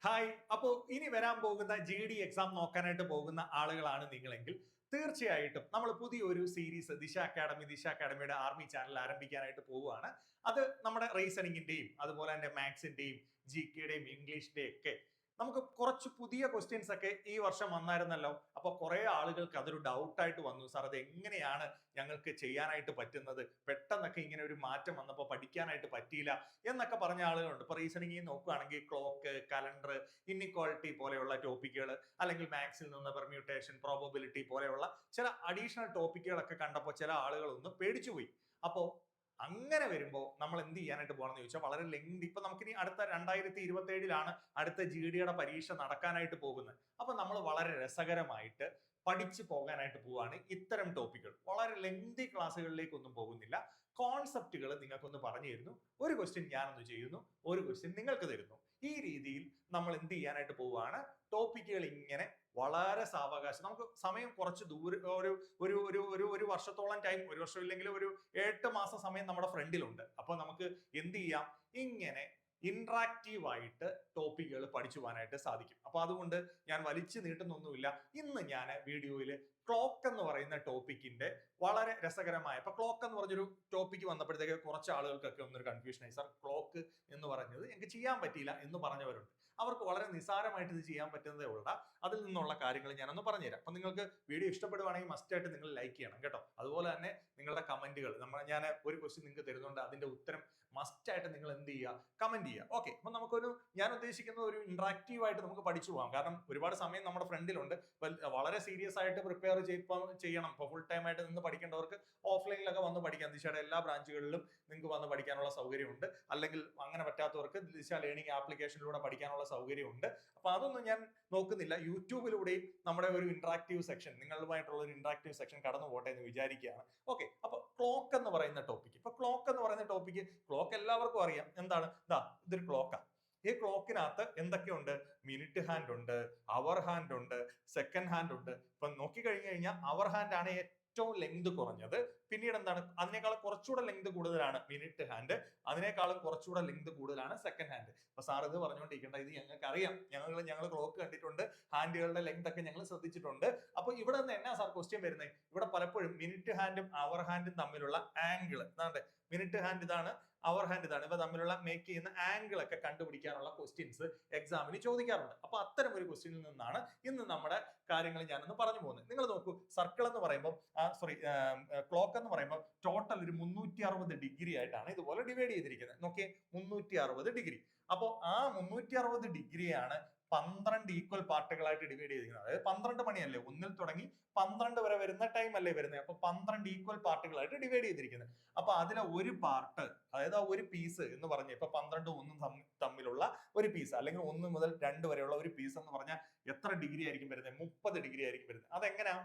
Hi. അപ്പോൾ ഇനി വരാൻ പോകുന്ന GD എക്സാം നോക്കാനായിട്ട് പോകുന്ന ആളുകളാണ് നിങ്ങളെങ്കിൽ തീർച്ചയായിട്ടും നമ്മൾ പുതിയൊരു സീരീസ് ദിശ അക്കാഡമിയുടെ ആർമി ചാനൽ ആരംഭിക്കാനായിട്ട് പോവുകയാണ്. അത് നമ്മുടെ റീസണിങ്ങിന്റെയും അതുപോലെ തന്നെ മാത്സിന്റെയും GKയുടെയും ഇംഗ്ലീഷിന്റെയും ഒക്കെ നമുക്ക് കുറച്ച് പുതിയ ക്വസ്റ്റ്യൻസ് ഒക്കെ ഈ വർഷം വന്നായിരുന്നല്ലോ. അപ്പൊ കുറെ ആളുകൾക്ക് അതൊരു ഡൗട്ടായിട്ട് വന്നു, സാർ അത് എങ്ങനെയാണ് ഞങ്ങൾക്ക് ചെയ്യാനായിട്ട് പറ്റുന്നത്, പെട്ടെന്നൊക്കെ ഇങ്ങനെ ഒരു മാറ്റം വന്നപ്പോൾ പഠിക്കാനായിട്ട് പറ്റിയില്ല എന്നൊക്കെ പറഞ്ഞ ആളുകളുണ്ട്. ഇപ്പൊ റീസണിംഗ് നോക്കുകയാണെങ്കിൽ ക്ലോക്ക്, കലണ്ടർ, ഇന്നിക്വാളിറ്റി പോലെയുള്ള ടോപ്പിക്കുകൾ, അല്ലെങ്കിൽ മാത്സിൽ നിന്ന് പെർമ്യൂട്ടേഷൻ, പ്രോബബിലിറ്റി പോലെയുള്ള ചില അഡീഷണൽ ടോപ്പിക്കുകളൊക്കെ കണ്ടപ്പോൾ ചില ആളുകൾ ഒന്ന് പേടിച്ചുപോയി. അപ്പോ അങ്ങനെ വരുമ്പോൾ നമ്മൾ എന്ത് ചെയ്യാനായിട്ട് പോകണമെന്ന് ചോദിച്ചാൽ വളരെ ലെങ്തി. ഇപ്പൊ നമുക്കിനി അടുത്ത 2027 അടുത്ത GDയുടെ പരീക്ഷ നടക്കാനായിട്ട് പോകുന്നത്. അപ്പൊ നമ്മൾ വളരെ രസകരമായിട്ട് പഠിച്ചു പോകാനായിട്ട് പോവാണ്. ഇത്തരം ടോപ്പിക്കുകൾ വളരെ ലെങ്തി ക്ലാസ്സുകളിലേക്കൊന്നും പോകുന്നില്ല, കോൺസെപ്റ്റുകൾ നിങ്ങൾക്കൊന്ന് പറഞ്ഞു തരുന്നു. ഒരു ക്വസ്റ്റ്യൻ ഞാനൊന്ന് ചെയ്യുന്നു, ഒരു ക്വസ്റ്റ്യൻ നിങ്ങൾക്ക് തരുന്നു. ഈ രീതിയിൽ നമ്മൾ എന്ത് ചെയ്യാനായിട്ട് പോവുകയാണ്, ടോപ്പിക്കുകൾ ഇങ്ങനെ വളരെ സാവകാശം, നമുക്ക് സമയം കുറച്ച് ദൂരെ, ഒരു ഒരു ഒരു ഒരു ഒരു വർഷത്തോളം ടൈം, ഒരു വർഷം ഇല്ലെങ്കിൽ ഒരു 8 മാസം സമയം നമ്മുടെ ഫ്രണ്ടിലുണ്ട്. അപ്പൊ നമുക്ക് എന്ത് ചെയ്യാം, ഇങ്ങനെ ഇന്ററാക്റ്റീവ് ആയിട്ട് ടോപ്പിക്കുകൾ പഠിച്ചു പോകാനായിട്ട് സാധിക്കും. അപ്പൊ അതുകൊണ്ട് ഞാൻ വലിച്ചു നീട്ടുന്നൊന്നുമില്ല. ഇന്ന് ഞാൻ വീഡിയോയിൽ ക്ലോക്ക് എന്ന് പറയുന്ന ടോപ്പിക്കിന്റെ വളരെ രസകരമായ, ഇപ്പൊ ക്ലോക്ക് എന്ന് പറഞ്ഞൊരു ടോപ്പിക്ക് വന്നപ്പോഴത്തേക്ക് കുറച്ച് ആളുകൾക്കൊക്കെ ഒന്നൊരു കൺഫ്യൂഷൻ ആയി. സാർ ക്ലോക്ക് എന്ന് പറഞ്ഞത് എനിക്ക് ചെയ്യാൻ പറ്റിയില്ല എന്ന് പറഞ്ഞവരുണ്ട്. അവർക്ക് വളരെ നിസ്സാരമായിട്ട് ഇത് ചെയ്യാൻ പറ്റുന്നതേ ഉള്ള, അതിൽ നിന്നുള്ള കാര്യങ്ങൾ ഞാനൊന്ന് പറഞ്ഞുതരാം. അപ്പൊ നിങ്ങൾക്ക് വീഡിയോ ഇഷ്ടപ്പെടുവാണെങ്കിൽ മസ്റ്റ് ആയിട്ട് നിങ്ങൾ ലൈക്ക് ചെയ്യണം കേട്ടോ. അതുപോലെ തന്നെ നിങ്ങളുടെ കമന്റുകൾ, ഞാൻ ഒരു ക്വസ്റ്റ്യൻ നിങ്ങൾക്ക് തരുന്നുണ്ട്, അതിന്റെ ഉത്തരം മസ്റ്റ് ആയിട്ട് നിങ്ങൾ എന്ത് ചെയ്യുക, കമന്റ് ചെയ്യുക. ഓക്കെ, അപ്പൊ ഞാൻ ഉദ്ദേശിക്കുന്നത് ഒരു ഇന്ററാക്റ്റീവ് ആയിട്ട് നമുക്ക് പഠിച്ചു പോകാം. കാരണം ഒരുപാട് സമയം നമ്മുടെ ഫ്രണ്ടിലുണ്ട്. വളരെ സീരിയസ് ആയിട്ട് പ്രിപ്പയർ ചെയ്യണം. ഇപ്പൊ ഫുൾ ടൈം ആയിട്ട് നിന്ന് പഠിക്കേണ്ടവർക്ക് ഓഫ്ലൈനിലൊക്കെ വന്ന് പഠിക്കാം. ദിശയുടെ എല്ലാ ബ്രാഞ്ചുകളിലും നിങ്ങൾക്ക് വന്ന് പഠിക്കാനുള്ള സൗകര്യമുണ്ട്. അല്ലെങ്കിൽ അങ്ങനെ പറ്റാത്തവർക്ക് ദിശ ലേണിംഗ് ആപ്ലിക്കേഷനിലൂടെ പഠിക്കാനുള്ള സൗകര്യമുണ്ട്. അപ്പൊ അതൊന്നും ഞാൻ നോക്കുന്നില്ല. യൂട്യൂബിലൂടെയും നമ്മുടെ ഒരു ഇന്ററാക്റ്റീവ് സെക്ഷൻ, നിങ്ങളുമായിട്ടുള്ള ഒരു ഇന്ററാക്റ്റീവ് സെക്ഷൻ കടന്നു പോട്ടെ എന്ന് വിചാരിക്കുകയാണ്. ഓക്കെ, അപ്പൊ ക്ലോക്ക് എന്ന് പറയുന്ന ടോപ്പിക്ക്, ക്ലോക്ക് എല്ലാവർക്കും അറിയാം. എന്താണ്? ഇതൊരു ക്ലോക്കാണ്. ഈ ക്ലോക്കിനകത്ത് എന്തൊക്കെയുണ്ട്? മിനിറ്റ് ഹാൻഡ് ഉണ്ട്, അവർ ഹാൻഡ് ഉണ്ട്, സെക്കൻഡ് ഹാൻഡ് ഉണ്ട്. ഇപ്പൊ നോക്കിക്കഴിഞ്ഞു കഴിഞ്ഞാൽ അവർ ഹാൻഡ് ആണ് ഏറ്റവും ലെങ്ത് കുറഞ്ഞത്. പിന്നീട് എന്താണ്? അതിനേക്കാളും കുറച്ചുകൂടെ ലെങ്ത് കൂടുതലാണ് മിനിറ്റ് ഹാൻഡ്, അതിനേക്കാളും കുറച്ചുകൂടെ ലെങ്ത് കൂടുതലാണ് സെക്കൻഡ് ഹാൻഡ്. അപ്പൊ സാർ ഇത് പറഞ്ഞുകൊണ്ടിരിക്കേണ്ട, ഇത് ഞങ്ങൾക്ക് അറിയാം, ഞങ്ങൾ ക്ലോക്ക് കണ്ടിട്ടുണ്ട്, ഹാൻഡുകളുടെ ലെങ്ത് ഒക്കെ ഞങ്ങൾ ശ്രദ്ധിച്ചിട്ടുണ്ട്. അപ്പൊ ഇവിടെ നിന്ന് എന്നാ സാർ ക്വസ്റ്റ്യൻ വരുന്നത്? ഇവിടെ പലപ്പോഴും മിനിറ്റ് ഹാൻഡും അവർ ഹാൻഡും തമ്മിലുള്ള ആംഗിൾ, മിനിറ്റ് ഹാൻഡ് ഇതാണ്, അവർ ഹാൻഡ് ഇതാണ്, ഇവ തമ്മിലുള്ള മേക്ക് ചെയ്യുന്ന ആംഗിൾ ഒക്കെ കണ്ടുപിടിക്കാനുള്ള ക്വസ്റ്റ്യൻസ് എക്സാമിന് ചോദിക്കാറുണ്ട്. അപ്പൊ അത്തരം ഒരു ക്വസ്റ്റ്യനിൽ നിന്നാണ് ഇന്ന് നമ്മുടെ കാര്യങ്ങൾ ഞാനൊന്ന് പറഞ്ഞു പോകുന്നത്. നിങ്ങൾ നോക്കൂ, സർക്കിൾ എന്ന് പറയുമ്പോൾ, ക്ലോക്ക് എന്ന് പറയുമ്പോൾ ടോട്ടൽ ഒരു 360 ഡിഗ്രി ആയിട്ടാണ് ഇതുപോലെ ഡിവൈഡ് ചെയ്തിരിക്കുന്നത്. നോക്കിയേ, 360 ഡിഗ്രി. അപ്പോൾ ആ 360 ഡിഗ്രിയാണ് 12 ഈക്വൽ പാർട്ടുകളായിട്ട് ഡിവൈഡ് ചെയ്തിരിക്കുന്നത്. അതായത് 12 മണിയല്ലേ, 1 തുടങ്ങി 12 വരെ വരുന്ന ടൈം അല്ലേ വരുന്നത്. അപ്പൊ 12 ഈക്വൽ പാർട്ടുകളായിട്ട് ഡിവൈഡ് ചെയ്തിരിക്കുന്നത്. അപ്പൊ അതിലെ ഒരു പാർട്ട്, അതായത് ആ ഒരു പീസ് എന്ന് പറഞ്ഞ, ഇപ്പൊ 12 1 തമ്മിലുള്ള ഒരു പീസ്, അല്ലെങ്കിൽ 1 മുതൽ 2 വരെയുള്ള ഒരു പീസ് എന്ന് പറഞ്ഞാൽ എത്ര ഡിഗ്രി ആയിരിക്കും വരുന്നത്? 30 ഡിഗ്രി ആയിരിക്കും വരുന്നത്. അതെങ്ങനെയാ?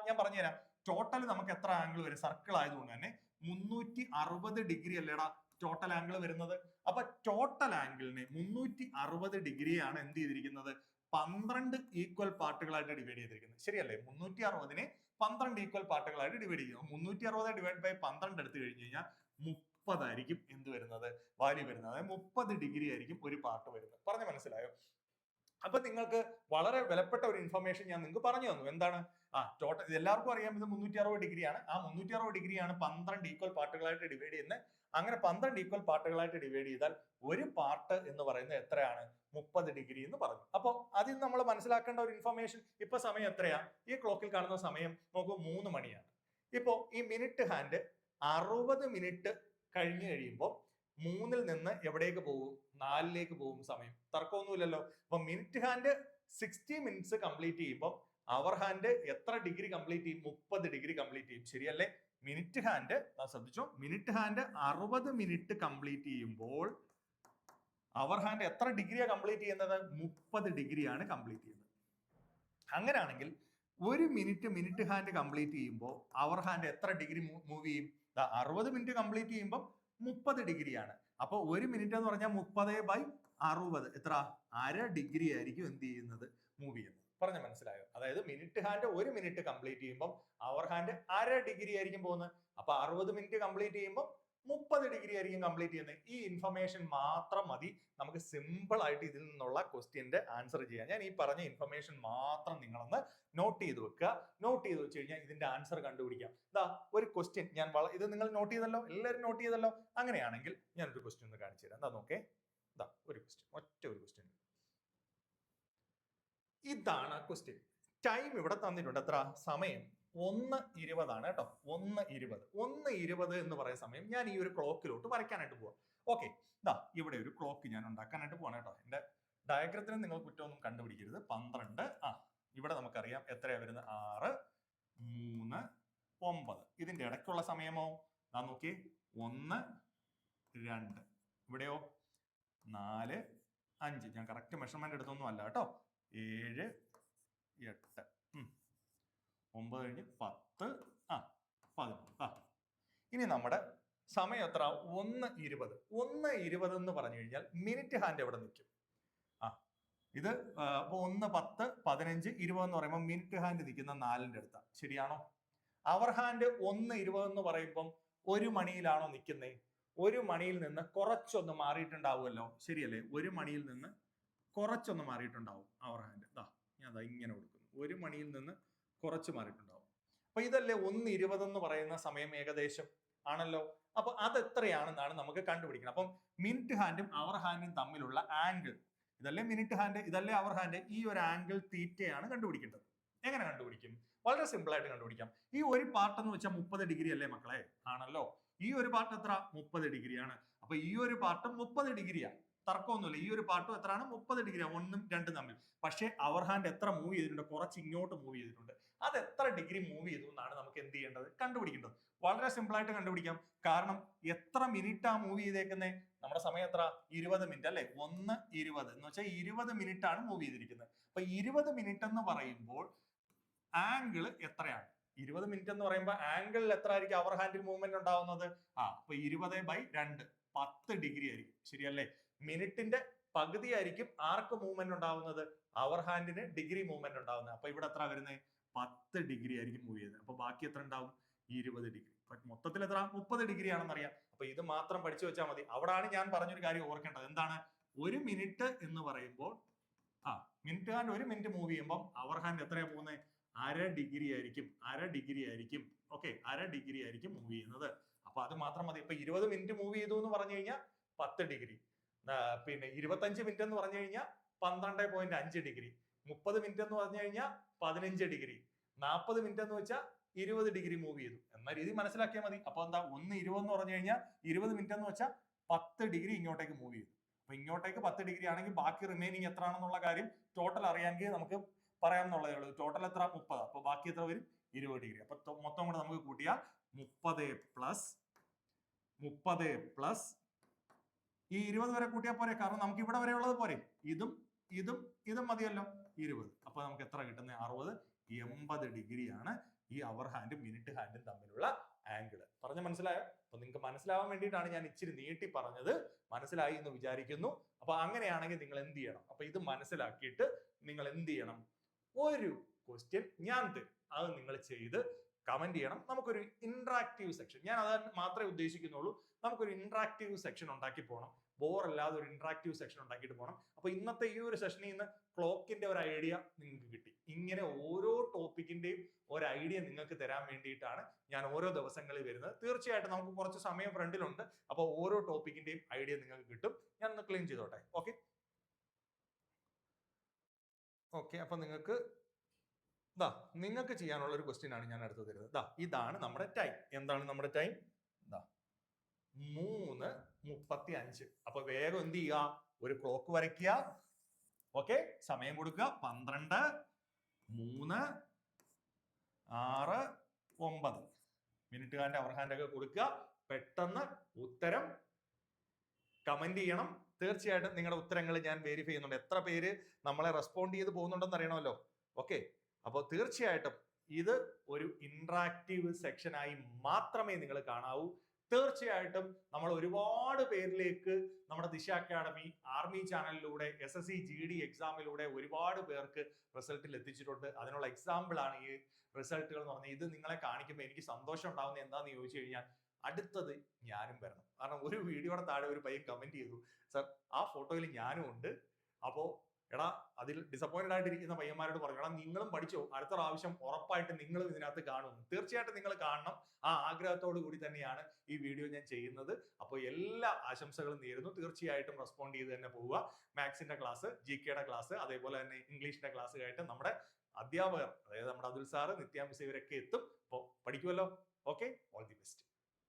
ഞാൻ പറഞ്ഞുതരാം. ടോട്ടൽ നമുക്ക് എത്ര ആംഗിൾ വരും? സർക്കിൾ ആയതുകൊണ്ട് തന്നെ 360 ഡിഗ്രി അല്ലേടാ ടോട്ടൽ ആംഗിൾ വരുന്നത്. അപ്പൊ ടോട്ടൽ ആംഗിളിനെ 360 ഡിഗ്രിയാണ് എന്ത് ചെയ്തിരിക്കുന്നത്? 12 ഈക്വൽ പാർട്ടുകളായിട്ട് ഡിവൈഡ് ചെയ്തിരിക്കുന്നത്. ശരിയല്ലേ? 360നെ 12 ഈക്വൽ പാർട്ടുകളായിട്ട് ഡിവൈഡ് ചെയ്യുന്നു. 360 ഡിവൈഡ് ബൈ 12 എടുത്തു കഴിഞ്ഞു കഴിഞ്ഞാൽ 30 ആയിരിക്കും എന്ത് വരുന്നത്? വാല്യൂ വരുന്നത്. അതായത് 30 ഡിഗ്രി ആയിരിക്കും ഒരു പാർട്ട് വരുന്നത്. പറഞ്ഞു മനസ്സിലായോ? അപ്പൊ നിങ്ങൾക്ക് വളരെ വിലപ്പെട്ട ഒരു ഇൻഫർമേഷൻ ഞാൻ നിങ്ങൾക്ക് പറഞ്ഞു തന്നു. എന്താണ്? ടോട്ടൽ എല്ലാവർക്കും അറിയാം, ഇത് 360 ഡിഗ്രിയാണ്. ആ 360 ഡിഗ്രിയാണ് 12 ഈക്വൽ പാർട്ടുകളായിട്ട് ഡിവൈഡ് ചെയ്യുന്നത്. അങ്ങനെ 12 ഈക്വൽ പാർട്ടുകളായിട്ട് ഡിവൈഡ് ചെയ്താൽ ഒരു പാർട്ട് എന്ന് പറയുന്നത് എത്രയാണ്? 30 ഡിഗ്രി എന്ന് പറഞ്ഞു. അപ്പൊ അതിൽ നമ്മൾ മനസ്സിലാക്കേണ്ട ഒരു ഇൻഫർമേഷൻ, ഇപ്പൊ സമയം എത്രയാ? ഈ ക്ലോക്കിൽ കാണുന്ന സമയം നോക്കൂ, 3 മണിയാണ്. ഇപ്പോ ഈ മിനിറ്റ് ഹാൻഡ് 60 മിനിറ്റ് കഴിഞ്ഞു കഴിയുമ്പോൾ 3-ൽ നിന്ന് എവിടേക്ക് പോകും? 4-ലേക്ക് പോകും സമയം. തർക്കമൊന്നുമില്ലല്ലോ. അപ്പൊ മിനിറ്റ് ഹാൻഡ് 60 മിനിറ്റ്സ് കംപ്ലീറ്റ് ചെയ്യുമ്പോൾ അവർ ഹാൻഡ് എത്ര ഡിഗ്രി കംപ്ലീറ്റ് ചെയ്യും? 30 ഡിഗ്രി കംപ്ലീറ്റ് ചെയ്യും. ശരിയല്ലേ? മിനിറ്റ് ഹാൻഡ്, ശ്രദ്ധിച്ചോ, മിനിറ്റ് ഹാൻഡ് 60 മിനിറ്റ് കംപ്ലീറ്റ് ചെയ്യുമ്പോൾ അവർ ഹാൻഡ് എത്ര ഡിഗ്രിയാണ് കംപ്ലീറ്റ് ചെയ്യുന്നത്? 30 ഡിഗ്രിയാണ് കംപ്ലീറ്റ് ചെയ്യുന്നത്. അങ്ങനെയാണെങ്കിൽ ഒരു മിനിറ്റ് ഹാൻഡ് കംപ്ലീറ്റ് ചെയ്യുമ്പോൾ അവർ ഹാൻഡ് എത്ര ഡിഗ്രി മൂവ് ചെയ്യും? 60 മിനിറ്റ് കംപ്ലീറ്റ് ചെയ്യുമ്പോൾ 30 ഡിഗ്രിയാണ്. അപ്പൊ ഒരു മിനിറ്റ് എന്ന് പറഞ്ഞാൽ 30/60 എത്ര? അര ഡിഗ്രി ആയിരിക്കും എന്ത് ചെയ്യുന്നത്? മൂവ് ചെയ്യുന്നത്. പറഞ്ഞ മനസ്സിലായോ? അതായത് മിനിറ്റ് ഹാൻഡ് ഒരു മിനിറ്റ് കംപ്ലീറ്റ് ചെയ്യുമ്പോൾ അവർ ഹാൻഡ് അര ഡിഗ്രി ആയിരിക്കും പോകുന്നത്. അപ്പൊ 60 മിനിറ്റ് കംപ്ലീറ്റ് ചെയ്യുമ്പോൾ 30 ഡിഗ്രി ആയിരിക്കും കംപ്ലീറ്റ് ചെയ്യുന്നത്. ഈ ഇൻഫർമേഷൻ മാത്രം മതി നമുക്ക് സിമ്പിൾ ആയിട്ട് ഇതിൽ നിന്നുള്ള ക്വസ്റ്റ്യന്റെ ആൻസർ ചെയ്യാൻ. ഞാൻ ഈ പറഞ്ഞ ഇൻഫർമേഷൻ മാത്രം നിങ്ങളൊന്ന് നോട്ട് ചെയ്ത് വെക്കുക. നോട്ട് ചെയ്ത് വെച്ച് കഴിഞ്ഞാൽ ഇതിന്റെ ആൻസർ കണ്ടുപിടിക്കാം. ഇതാ ഒരു ക്വസ്റ്റ്യൻ ഞാൻ ഇത് നിങ്ങൾ നോട്ട് ചെയ്തല്ലോ, എല്ലാവരും നോട്ട് ചെയ്തല്ലോ. അങ്ങനെയാണെങ്കിൽ ഞാൻ ഒരു ക്വസ്റ്റ്യൻ ഒന്ന് കാണിച്ചു തരാം. എന്താ നോക്കേ, ഇതാ ഒരു ക്വസ്റ്റ്യൻ, ഒറ്റ ഒരു ക്വസ്റ്റ്യൻ. ഇതാണ് ക്വസ്റ്റ്യൻ. ടൈം ഇവിടെ തന്നിട്ടുണ്ട്. എത്ര സമയം? 1:20 കേട്ടോ. 1:20 എന്ന് പറയുന്ന സമയം ഞാൻ ഈ ഒരു ക്ലോക്കിലോട്ട് വരയ്ക്കാനായിട്ട് പോവാം. ഓക്കെ, ഇതാ ഇവിടെ ഒരു ക്ലോക്ക് ഞാൻ ഉണ്ടാക്കാനായിട്ട് പോവാണ് കേട്ടോ. എന്റെ ഡയഗ്രത്തിന് നിങ്ങൾ കുറ്റമൊന്നും കണ്ടുപിടിക്കരുത്. 12. ഇവിടെ നമുക്കറിയാം എത്രയാ വരുന്നത്? 6, 3, 9. ഇതിന്റെ ഇടയ്ക്കുള്ള സമയമോ ഞാൻ നോക്കി, 1, 2. ഇവിടെയോ 4, 5. ഞാൻ കറക്റ്റ് മെഷർമെന്റ് എടുത്തൊന്നും അല്ല കേട്ടോ. 7, 8, 9 കഴിഞ്ഞ് 10, 11. ഇനി നമ്മുടെ സമയം എത്ര? 1:20. 1:20 എന്ന് പറഞ്ഞു കഴിഞ്ഞാൽ മിനിറ്റ് ഹാൻഡ് എവിടെ നിൽക്കും? ഇത് 1, 10, 15, 20 എന്ന് പറയുമ്പോൾ മിനിറ്റ് ഹാൻഡ് നിൽക്കുന്ന 4ന്റെ അടുത്താണ്. ശരിയാണോ? അവർ ഹാൻഡ് 1:20 എന്ന് പറയുമ്പം 1 മണിയിലാണോ നിൽക്കുന്നത്? 1 മണിയിൽ നിന്ന് കുറച്ചൊന്ന് മാറിയിട്ടുണ്ടാവുമല്ലോ, ശരിയല്ലേ? 1 മണിയിൽ നിന്ന് കുറച്ചൊന്ന് മാറിയിട്ടുണ്ടാവും അവർ ഹാൻഡ്. ഞാൻ അതാ ഇങ്ങനെ കൊടുക്കുന്നു. 1 മണിയിൽ നിന്ന് കുറച്ച് മാറിയിട്ടുണ്ടാവും. അപ്പൊ ഇതല്ലേ 1:20 എന്ന് പറയുന്ന സമയം ഏകദേശം ആണല്ലോ. അപ്പൊ അത് എത്രയാണെന്നാണ് നമുക്ക് കണ്ടുപിടിക്കണം. അപ്പം മിനിറ്റ് ഹാൻഡും അവർ ഹാൻഡും തമ്മിലുള്ള ആംഗിൾ, ഇതല്ലേ മിനിറ്റ് ഹാൻഡ്, ഇതല്ലേ അവർ ഹാൻഡ്, ഈ ഒരു ആംഗിൾ തീറ്റയാണ് കണ്ടുപിടിക്കേണ്ടത്. എങ്ങനെ കണ്ടുപിടിക്കും? വളരെ സിമ്പിൾ ആയിട്ട് കണ്ടുപിടിക്കാം. ഈ ഒരു പാർട്ട് എന്ന് വെച്ചാൽ 30 ഡിഗ്രി അല്ലേ മക്കളെ? ആണല്ലോ. ഈ ഒരു പാർട്ട് എത്ര? 30 ഡിഗ്രിയാണ്. അപ്പൊ ഈ ഒരു പാർട്ടും 30 ഡിഗ്രിയാണ്. തർക്കമൊന്നുമില്ല. ഈ ഒരു പാർട്ടും എത്രയാണ്? 30 ഡിഗ്രിയാണ്. 1ഉം 2ഉം തമ്മിൽ. പക്ഷേ അവർ ഹാൻഡ് എത്ര മൂവ് ചെയ്തിട്ടുണ്ട്? കുറച്ച് ഇങ്ങോട്ട് മൂവ് ചെയ്തിട്ടുണ്ട്. അത് എത്ര ഡിഗ്രി മൂവ് ചെയ്തു എന്നാണ് നമുക്ക് എന്ത് ചെയ്യേണ്ടത്? കണ്ടുപിടിക്കേണ്ടത്. വളരെ സിമ്പിൾ ആയിട്ട് കണ്ടുപിടിക്കാം. കാരണം എത്ര മിനിറ്റാ മൂവ് ചെയ്തേക്കുന്നത്? നമ്മുടെ സമയം എത്ര? 20 മിനിറ്റ് അല്ലെ? 1:20 എന്ന് വെച്ചാൽ 20 മിനിറ്റ് ആണ് മൂവ് ചെയ്തിരിക്കുന്നത്. അപ്പൊ 20 മിനിറ്റ് എന്ന് പറയുമ്പോൾ ആംഗിൾ എത്രയാണ്? 20 മിനിറ്റ് എന്ന് പറയുമ്പോൾ ആംഗിളിൽ എത്ര ആയിരിക്കും അവർ ഹാൻഡിൽ മൂവ്മെന്റ് ഉണ്ടാവുന്നത്? അപ്പൊ 20/2 10 ഡിഗ്രി ആയിരിക്കും. ശരിയല്ലേ? മിനിറ്റിന്റെ പകുതി ആയിരിക്കും ആർക്ക് മൂവ്മെന്റ് ഉണ്ടാവുന്നത്? അവർ ഹാൻഡിന് ഡിഗ്രി മൂവ്മെന്റ് ഉണ്ടാവുന്നത്. അപ്പൊ ഇവിടെ എത്ര വരുന്നത്? 10 ഡിഗ്രി ആയിരിക്കും മൂവ് ചെയ്യുന്നത്. അപ്പൊ ബാക്കി എത്ര ഉണ്ടാവും? 20 ഡിഗ്രി. മൊത്തത്തിൽ എത്ര? 30 ഡിഗ്രി ആണെന്ന് അറിയാം. അപ്പൊ ഇത് മാത്രം പഠിച്ചു വെച്ചാൽ മതി. അവിടാണ് ഞാൻ പറഞ്ഞൊരു കാര്യം ഓർക്കേണ്ടത്. എന്താണ്? 1 മിനിറ്റ് എന്ന് പറയുമ്പോൾ മിനിറ്റ് ഹാൻഡ് 1 മിനിറ്റ് മൂവ് ചെയ്യുമ്പോൾ അവർ ഹാൻഡ് എത്രയാ പോകുന്നത്? 1/2 ഡിഗ്രി ആയിരിക്കും. 1/2 ഡിഗ്രി ആയിരിക്കും. ഓക്കെ, 1/2 ഡിഗ്രി ആയിരിക്കും മൂവ് ചെയ്യുന്നത്. അപ്പൊ അത് മാത്രം മതി. ഇപ്പൊ 20 മിനിറ്റ് മൂവ് ചെയ്തു എന്ന് പറഞ്ഞു കഴിഞ്ഞാൽ 10 ഡിഗ്രി. പിന്നെ 25 മിനിറ്റ് എന്ന് പറഞ്ഞു കഴിഞ്ഞാൽ 12.5 ഡിഗ്രി. 30 മിനിറ്റ് എന്ന് പറഞ്ഞു കഴിഞ്ഞാൽ 15 ഡിഗ്രി. 40 മിനിറ്റ് എന്ന് വെച്ചാൽ 20 ഡിഗ്രി മൂവ് ചെയ്തു എന്ന രീതി മനസ്സിലാക്കിയാൽ മതി. അപ്പൊ എന്താ? 1:20 എന്ന് പറഞ്ഞു കഴിഞ്ഞാൽ 20 മിനിറ്റ് എന്ന് വെച്ചാൽ 10 ഡിഗ്രി ഇങ്ങോട്ടേക്ക് മൂവ് ചെയ്തു. അപ്പൊ ഇങ്ങോട്ടേക്ക് 10 ഡിഗ്രി ആണെങ്കിൽ ബാക്കി റിമൈനിങ് എത്ര ആണെന്നുള്ള കാര്യം ടോട്ടൽ അറിയാമെങ്കിൽ നമുക്ക് പറയാമെന്നുള്ളതേ ഉള്ളൂ. ടോട്ടൽ എത്ര? 30. അപ്പൊ ബാക്കി എത്ര വരും? 20 ഡിഗ്രി. അപ്പൊ മൊത്തം കൂടെ നമുക്ക് കൂട്ടിയാൽ 30 പ്ലസ് ഈ 20 വരെ കൂട്ടിയാൽ പോരെ, കാരണം നമുക്ക് ഇവിടെ വരെ ഉള്ളത് പോരെ. ഇതും മതിയല്ലോ, 20. അപ്പൊ നമുക്ക് എത്ര കിട്ടുന്നത്? 60. 80 ഡിഗ്രിയാണ് ഈ അവർ ഹാൻഡും മിനിറ്റ് ഹാൻഡും തമ്മിലുള്ള ആംഗിൾ. പറഞ്ഞ മനസ്സിലായോ? അപ്പൊ നിങ്ങൾക്ക് മനസ്സിലാവാൻ വേണ്ടിയിട്ടാണ് ഞാൻ ഇച്ചിരി നീട്ടി പറഞ്ഞത്. മനസ്സിലായി എന്ന് വിചാരിക്കുന്നു. അപ്പൊ അങ്ങനെയാണെങ്കിൽ നിങ്ങൾ എന്ത് ചെയ്യണം? അപ്പൊ ഇത് മനസ്സിലാക്കിയിട്ട് നിങ്ങൾ എന്ത് ചെയ്യണം? ഒരു ക്വസ്റ്റ്യൻ ഞാൻ തരും, അത് നിങ്ങൾ ചെയ്ത് കമന്റ് ചെയ്യണം. നമുക്കൊരു ഇന്ററാക്റ്റീവ് സെക്ഷൻ, ഞാൻ അത് മാത്രമേ ഉദ്ദേശിക്കുന്നുള്ളൂ. നമുക്കൊരു ഇന്ററാക്റ്റീവ് സെക്ഷൻ ഉണ്ടാക്കി പോകണം. ബോറല്ലാതെ ഒരു ഇന്ററാക്റ്റീവ് സെക്ഷൻ ഉണ്ടാക്കിയിട്ട് പോകണം. അപ്പൊ ഇന്നത്തെ ഈ ഒരു സെഷനിൽ നിന്ന് ക്ലോക്കിന്റെ ഒരു ഐഡിയ നിങ്ങൾക്ക് കിട്ടി. ഇങ്ങനെ ഓരോ ടോപ്പിക്കിന്റെയും ഒരു ഐഡിയ നിങ്ങൾക്ക് തരാൻ വേണ്ടിയിട്ടാണ് ഞാൻ ഓരോ ദിവസങ്ങളിൽ വരുന്നത്. തീർച്ചയായിട്ടും നമുക്ക് കുറച്ച് സമയം ഫ്രണ്ടിലുണ്ട്. അപ്പൊ ഓരോ ടോപ്പിക്കിന്റെയും ഐഡിയ നിങ്ങൾക്ക് കിട്ടും. ഞാൻ ഒന്ന് ക്ലീൻ ചെയ്തോട്ടെ. ഓക്കെ, അപ്പൊ നിങ്ങൾക്ക് ചെയ്യാനുള്ള ഒരു ക്വസ്റ്റ്യൻ ആണ് ഞാൻ അടുത്ത് തരുന്നത്. ഇതാണ് നമ്മുടെ ടൈം. എന്താണ് നമ്മുടെ ടൈം? 3:35. അപ്പൊ വേഗം എന്ത് ചെയ്യുക? ഒരു ക്ലോക്ക് വരയ്ക്കുക. ഓക്കെ, സമയം കൊടുക്കുക. 12, 3, 6, 9. മിനിറ്റ് ഹാൻഡ് അവർ ഹാൻഡ് ഒക്കെ കൊടുക്കുക. പെട്ടെന്ന് ഉത്തരം കമന്റ് ചെയ്യണം. തീർച്ചയായിട്ടും നിങ്ങളുടെ ഉത്തരങ്ങൾ ഞാൻ വെരിഫൈ ചെയ്യുന്നുണ്ട്. എത്ര പേര് നമ്മളെ റെസ്പോണ്ട് ചെയ്ത് പോകുന്നുണ്ടെന്ന് അറിയണമല്ലോ. ഓക്കെ, അപ്പോൾ തീർച്ചയായിട്ടും ഇത് ഒരു ഇന്ററാക്റ്റീവ് സെക്ഷനായി മാത്രമേ നിങ്ങൾ കാണാവൂ. തീർച്ചയായിട്ടും നമ്മൾ ഒരുപാട് പേരിലേക്ക് നമ്മുടെ ദിശ അക്കാഡമി ആർമി ചാനലിലൂടെ SSC GD എക്സാമിലൂടെ ഒരുപാട് പേർക്ക് റിസൾട്ടിൽ എത്തിച്ചിട്ടുണ്ട്. അതിനുള്ള എക്സാമ്പിൾ ആണ് ഈ റിസൾട്ടുകൾ എന്ന് പറഞ്ഞാൽ. ഇത് നിങ്ങളെ കാണിക്കുമ്പോൾ എനിക്ക് സന്തോഷം ഉണ്ടാവുന്നത് എന്താണെന്ന് ചോദിച്ചു കഴിഞ്ഞാൽ അടുത്തത് ഞാനും വരണം. കാരണം ഒരു വീഡിയോയുടെ താഴെ ഒരു പയ്യൻ കമന്റ് ചെയ്തു, സർ ആ ഫോട്ടോയിൽ ഞാനും ഉണ്ട്. അപ്പോ എടാ അതിൽ ഡിസപ്പോയിന്റഡ് ആയിട്ടിരിക്കുന്ന പയ്യന്മാരോട് പറഞ്ഞു, എടാ നിങ്ങളും പഠിച്ചോ, അടുത്ത പ്രാവശ്യം ഉറപ്പായിട്ട് നിങ്ങളും ഇതിനകത്ത് കാണും. തീർച്ചയായിട്ടും നിങ്ങൾ കാണണം. ആ ആഗ്രഹത്തോടു കൂടി തന്നെയാണ് ഈ വീഡിയോ ഞാൻ ചെയ്യുന്നത്. അപ്പോൾ എല്ലാ ആശംസകളും നേരുന്നു. തീർച്ചയായിട്ടും റെസ്പോണ്ട് ചെയ്ത് തന്നെ പോവുക. മാത്സിന്റെ ക്ലാസ്, GK ക്ലാസ്, അതേപോലെ തന്നെ ഇംഗ്ലീഷിന്റെ ക്ലാസ് ആയിട്ട് നമ്മുടെ അധ്യാപകർ, അതായത് നമ്മുടെ അതുൽ സാറ്, നിത്യ മിസ് ഇവരൊക്കെ എത്തും. അപ്പോൾ പഠിക്കുമല്ലോ. Okay, all the best.